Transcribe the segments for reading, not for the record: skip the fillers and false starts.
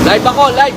Live ako, live.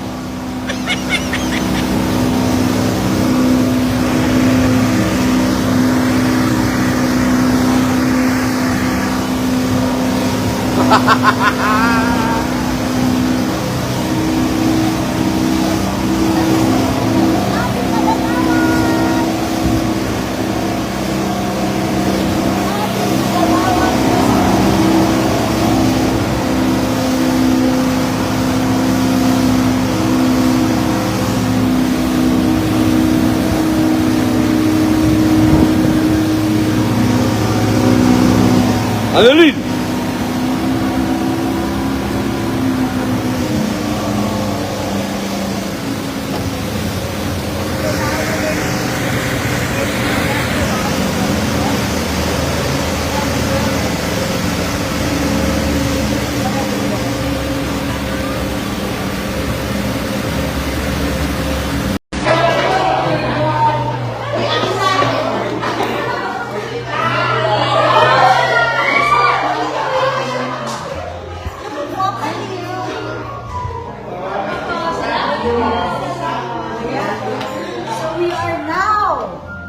Annalyn!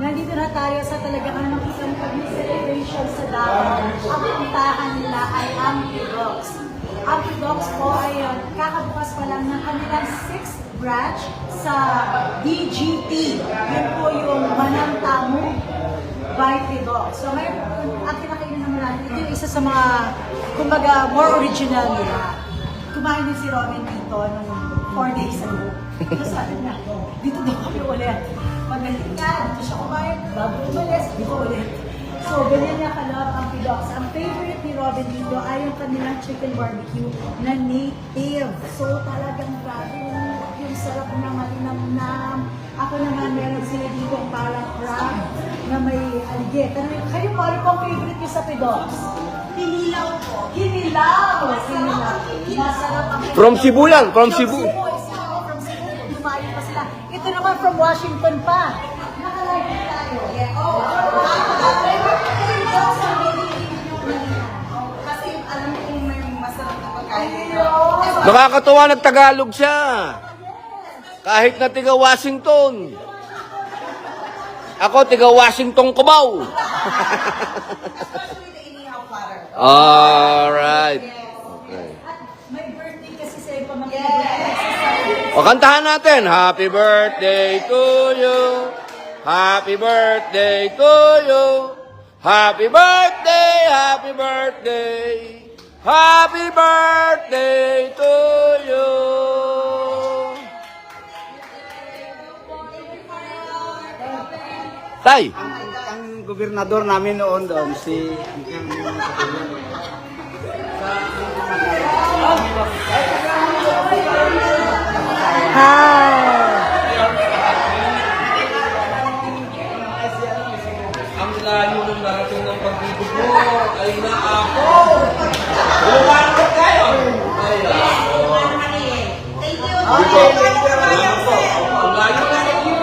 Nandito na tayo sa talagang isang celebration sa Davao. Ang puntahan nila ay Ampidocs. Ampidocs po ay kakabukas pa lang ng kanilang 6th branch sa DGT. Yun po yung Manamtamu Ampidocs. So ngayon, at kinakainin naman natin, ito yung isa sa mga, kumbaga, more original nila. Kumain din si Robin dito nung 4 days ago. Ito sabi niya, dito daw kami ulit. Magaling ka, dito siya kumain, bago umalis, dito ulit. So, ganyan niya kalab ang Ampidocs. Ang favorite ni Robin dito ay yung kanilang chicken barbecue na native. So, talagang grabe yung sarap na malinamnam. Ako naman, meron sila dito parang crab na may aligit. Kayo po, ano pong favorite niyo sa Ampidocs? Kinilaw po. Kinilaw! Masarap ang From Cebu lang, from Cebu. From Cebu. Dumayo pa sila. Ito naman from Washington pa. Nakalive tayo. Kasi alam ko may masarap na pagkain. Nakakatuwa, nagtagalog siya. Kahit na tiga Washington. Ako, tiga Washington Cubao. Especially the inihaw platter. Alright. Okay. At may birthday kasi sa iba mga O, kantahan natin. Happy birthday to you. Happy birthday to you. Happy birthday, happy birthday. Happy birthday to you. Tay. Ang gobernador namin noon doon, si... Ang layo ng narating ng pag-ibig mo ay na ako. Lumakas kayo. Ay, ako. Thank you. Ang layo ng pag-ibig.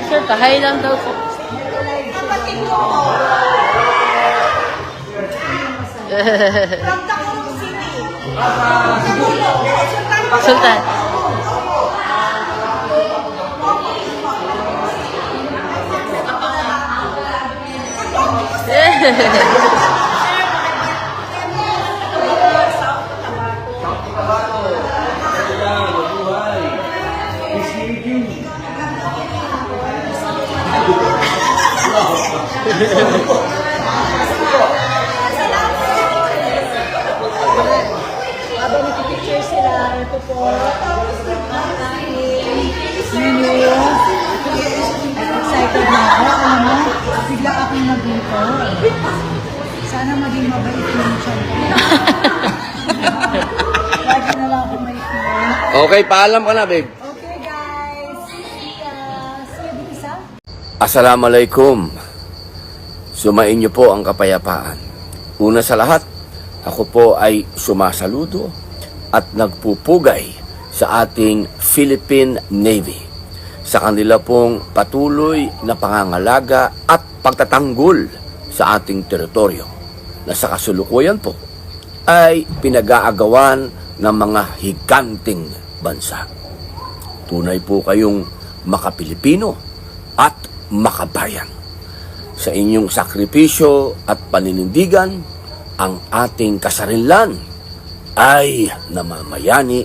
Sir, kahay lang daw po. Kapatid ko. From Tacloban City. Sultan. Habang nagpipicture sila, ito po, menu. Excited na ako. Alam mo, bigla akong nagluto. Sana maging mabait yung tiyan ko. Lagi na lang akong may fear. Okay, paalam ka na, babe. Okay guys, see you dito sa Assalamualaikum. Sumain niyo po ang kapayapaan. Una sa lahat, ako po ay sumasaludo at nagpupugay sa ating Philippine Navy sa kanila pong patuloy na pangangalaga at pagtatanggol sa ating teritoryo na sa kasulukuyan po ay pinag-aagawan ng mga higanting bansa. Tunay po kayong makapilipino at makabayan. Sa inyong sakripisyo at paninindigan, ang ating kasarinlan ay namamayani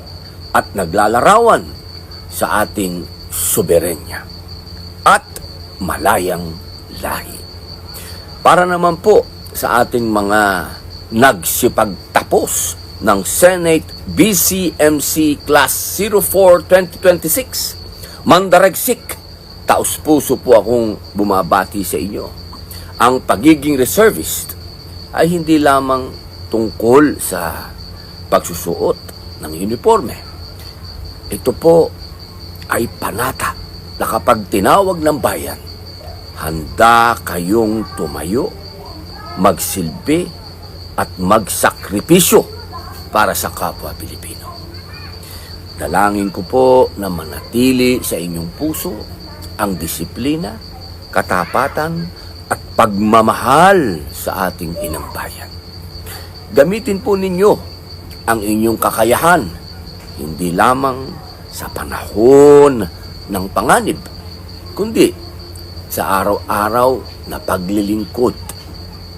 at naglalarawan sa ating soberenya at malayang lahi. Para naman po sa ating mga nagsipagtapos ng Senate BCMC Class 04 2026, mandaragsik, taus-puso po akong bumabati sa inyo. Ang pagiging reservist ay hindi lamang tungkol sa pagsusuot ng uniforme. Ito po ay panata na kapag tinawag ng bayan, handa kayong tumayo, magsilbi at magsakripisyo para sa kapwa Pilipino. Dalangin ko po na manatili sa inyong puso ang disiplina, katapatan at pagmamahal sa ating inang bayan. Gamitin po ninyo ang inyong kakayahan, hindi lamang sa panahon ng panganib, kundi sa araw-araw na paglilingkod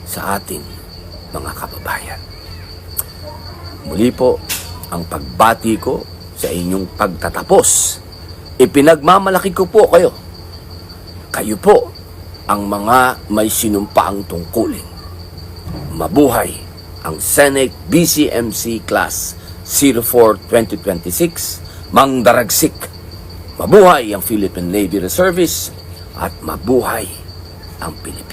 sa ating mga kababayan. Muli po, ang pagbati ko sa inyong pagtatapos. Ipinagmamalaki ko po kayo. Kayo po ang mga may sinumpaang tungkulin. Mabuhay ang Senate BCMC Class 04 2026, mangdaragsik. Mabuhay ang Philippine Navy Reservists at mabuhay ang Pilipinas.